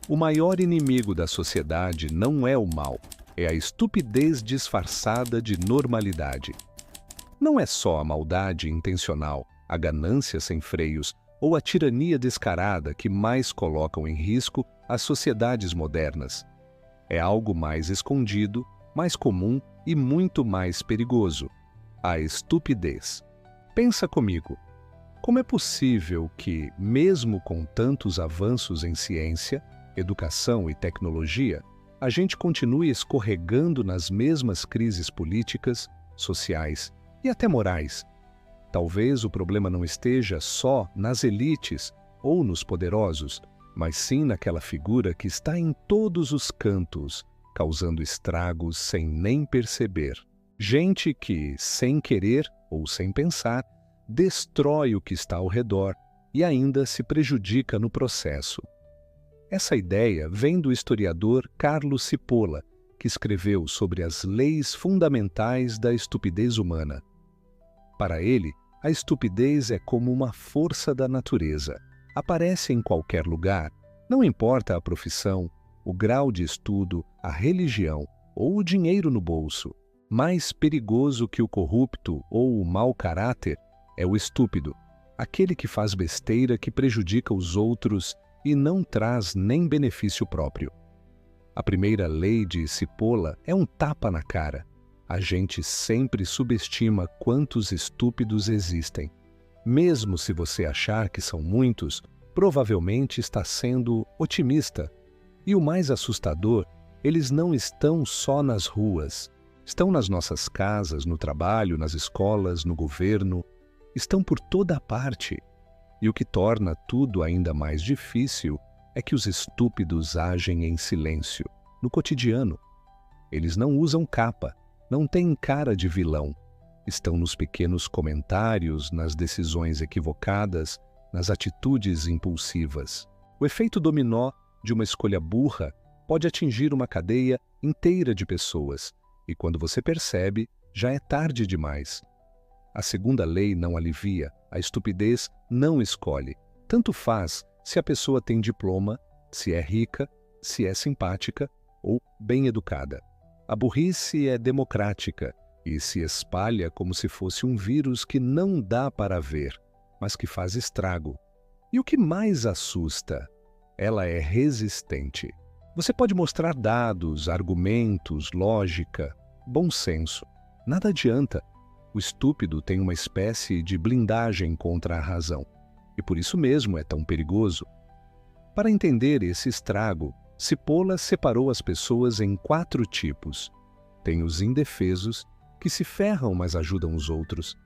O maior inimigo da sociedade não é o mal, é a estupidez disfarçada de normalidade. Não é só a maldade intencional, a ganância sem freios ou a tirania descarada que mais colocam em risco as sociedades modernas. É algo mais escondido, mais comum e muito mais perigoso: a estupidez. Pensa comigo. Como é possível que, mesmo com tantos avanços em ciência, educação e tecnologia, a gente continue escorregando nas mesmas crises políticas, sociais e até morais? Talvez o problema não esteja só nas elites ou nos poderosos, mas sim naquela figura que está em todos os cantos, causando estragos sem nem perceber. Gente que, sem querer ou sem pensar, destrói o que está ao redor e ainda se prejudica no processo. Essa ideia vem do historiador Carlo Cipolla, que escreveu sobre as leis fundamentais da estupidez humana. Para ele, a estupidez é como uma força da natureza. Aparece em qualquer lugar, não importa a profissão, o grau de estudo, a religião ou o dinheiro no bolso. Mais perigoso que o corrupto ou o mau caráter é o estúpido, aquele que faz besteira que prejudica os outros e não traz nem benefício próprio. A primeira lei de Cipolla é um tapa na cara. A gente sempre subestima quantos estúpidos existem. Mesmo se você achar que são muitos, provavelmente está sendo otimista. E o mais assustador, eles não estão só nas ruas. Estão nas nossas casas, no trabalho, nas escolas, no governo. Estão por toda parte. E o que torna tudo ainda mais difícil é que os estúpidos agem em silêncio, no cotidiano. Eles não usam capa, não têm cara de vilão. Estão nos pequenos comentários, nas decisões equivocadas, nas atitudes impulsivas. O efeito dominó de uma escolha burra pode atingir uma cadeia inteira de pessoas, e quando você percebe, já é tarde demais. A segunda lei não alivia, a estupidez não escolhe. Tanto faz se a pessoa tem diploma, se é rica, se é simpática ou bem educada. A burrice é democrática e se espalha como se fosse um vírus que não dá para ver, mas que faz estrago. E o que mais assusta? Ela é resistente. Você pode mostrar dados, argumentos, lógica, bom senso. Nada adianta. O estúpido tem uma espécie de blindagem contra a razão, e por isso mesmo é tão perigoso. Para entender esse estrago, Cipolla separou as pessoas em 4 tipos. Tem os indefesos, que se ferram mas ajudam os outros.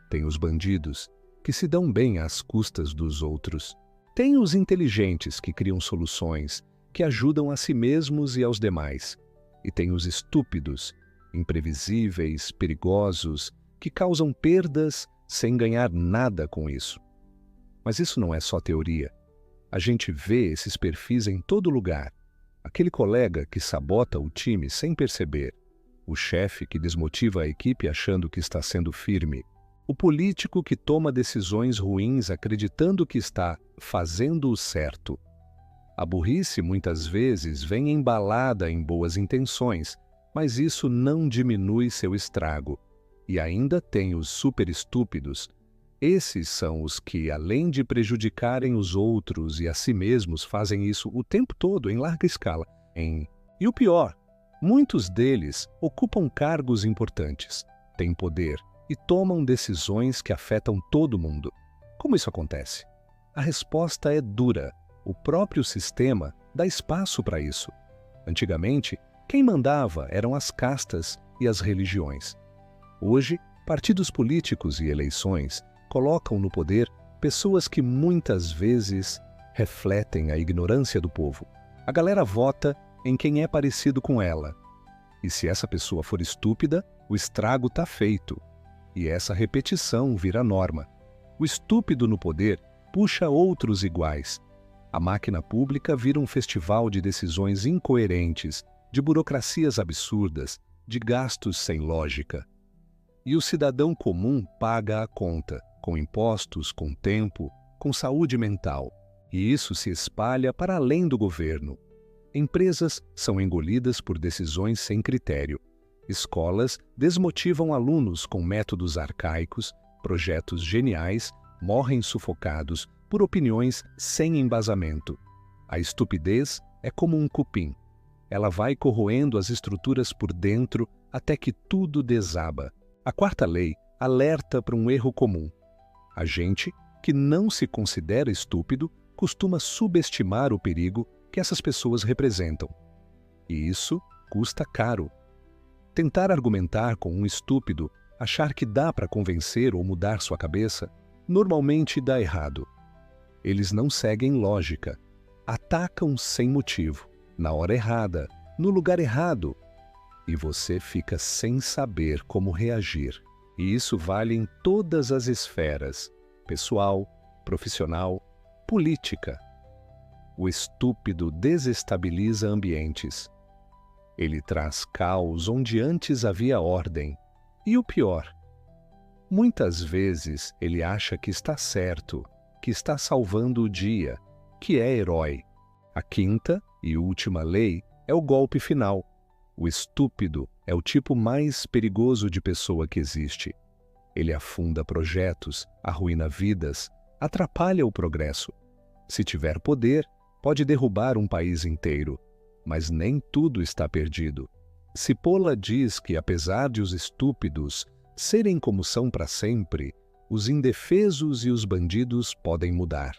Tem os bandidos, que se dão bem às custas dos outros. Tem os inteligentes, que criam soluções, que ajudam a si mesmos e aos demais. E tem os estúpidos, imprevisíveis, perigosos, que causam perdas sem ganhar nada com isso. Mas isso não é só teoria. A gente vê esses perfis em todo lugar. Aquele colega que sabota o time sem perceber, o chefe que desmotiva a equipe achando que está sendo firme, o político que toma decisões ruins acreditando que está fazendo o certo. A burrice muitas vezes vem embalada em boas intenções, mas isso não diminui seu estrago. E ainda tem os superestúpidos. Esses são os que, além de prejudicarem os outros e a si mesmos, fazem isso o tempo todo em larga escala. E o pior, muitos deles ocupam cargos importantes, têm poder e tomam decisões que afetam todo mundo. Como isso acontece? A resposta é dura. O próprio sistema dá espaço para isso. Antigamente, quem mandava eram as castas e as religiões. Hoje, partidos políticos e eleições colocam no poder pessoas que muitas vezes refletem a ignorância do povo. A galera vota em quem é parecido com ela. E se essa pessoa for estúpida, o estrago está feito. E essa repetição vira norma. O estúpido no poder puxa outros iguais. A máquina pública vira um festival de decisões incoerentes, de burocracias absurdas, de gastos sem lógica. E o cidadão comum paga a conta, com impostos, com tempo, com saúde mental. E isso se espalha para além do governo. Empresas são engolidas por decisões sem critério. Escolas desmotivam alunos com métodos arcaicos, projetos geniais morrem sufocados por opiniões sem embasamento. A estupidez é como um cupim. Ela vai corroendo as estruturas por dentro até que tudo desaba. A quarta lei alerta para um erro comum. A gente que não se considera estúpido costuma subestimar o perigo que essas pessoas representam. E isso custa caro. Tentar argumentar com um estúpido, achar que dá para convencer ou mudar sua cabeça, normalmente dá errado. Eles não seguem lógica. Atacam sem motivo, na hora errada, no lugar errado. E você fica sem saber como reagir. E isso vale em todas as esferas: pessoal, profissional, política. O estúpido desestabiliza ambientes. Ele traz caos onde antes havia ordem. E o pior, muitas vezes ele acha que está certo, que está salvando o dia, que é herói. A quinta e última lei é o golpe final. O estúpido é o tipo mais perigoso de pessoa que existe. Ele afunda projetos, arruína vidas, atrapalha o progresso. Se tiver poder, pode derrubar um país inteiro, mas nem tudo está perdido. Cipolla diz que, apesar de os estúpidos serem como são para sempre, os indefesos e os bandidos podem mudar.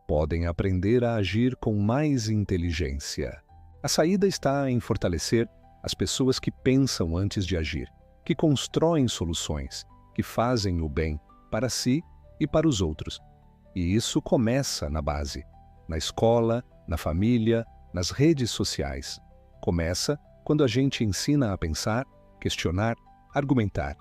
Podem aprender a agir com mais inteligência. A saída está em fortalecer as pessoas que pensam antes de agir, que constroem soluções, que fazem o bem para si e para os outros. E isso começa na base. Na escola, na família, nas redes sociais. Começa quando a gente ensina a pensar, questionar, argumentar.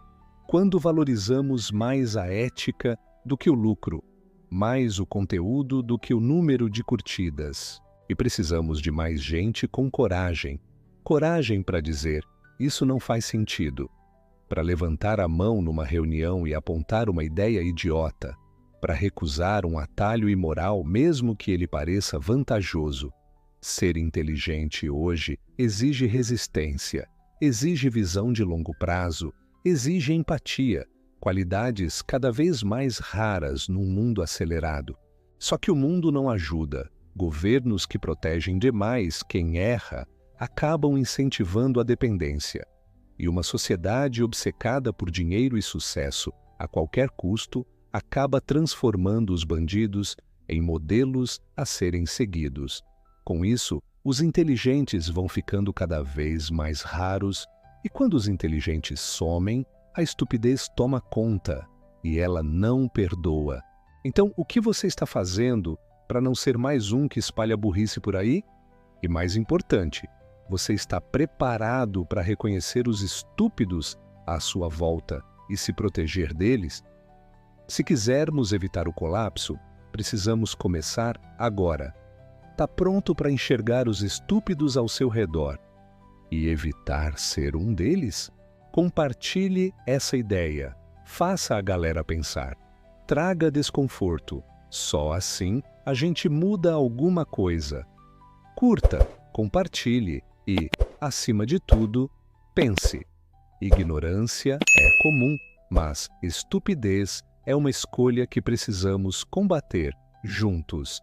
Quando valorizamos mais a ética do que o lucro, mais o conteúdo do que o número de curtidas. E precisamos de mais gente com coragem. Coragem para dizer, isso não faz sentido. Para levantar a mão numa reunião e apontar uma ideia idiota. Para recusar um atalho imoral mesmo que ele pareça vantajoso. Ser inteligente hoje exige resistência, exige visão de longo prazo, exige empatia, qualidades cada vez mais raras num mundo acelerado. Só que o mundo não ajuda. Governos que protegem demais quem erra acabam incentivando a dependência. E uma sociedade obcecada por dinheiro e sucesso a qualquer custo acaba transformando os bandidos em modelos a serem seguidos. Com isso, os inteligentes vão ficando cada vez mais raros e quando os inteligentes somem, a estupidez toma conta e ela não perdoa. Então, o que você está fazendo para não ser mais um que espalha burrice por aí? E mais importante, você está preparado para reconhecer os estúpidos à sua volta e se proteger deles? Se quisermos evitar o colapso, precisamos começar agora. Está pronto para enxergar os estúpidos ao seu redor e evitar ser um deles? Compartilhe essa ideia. Faça a galera pensar. Traga desconforto. Só assim a gente muda alguma coisa. Curta, compartilhe e, acima de tudo, pense. Ignorância é comum, mas estupidez é uma escolha que precisamos combater juntos.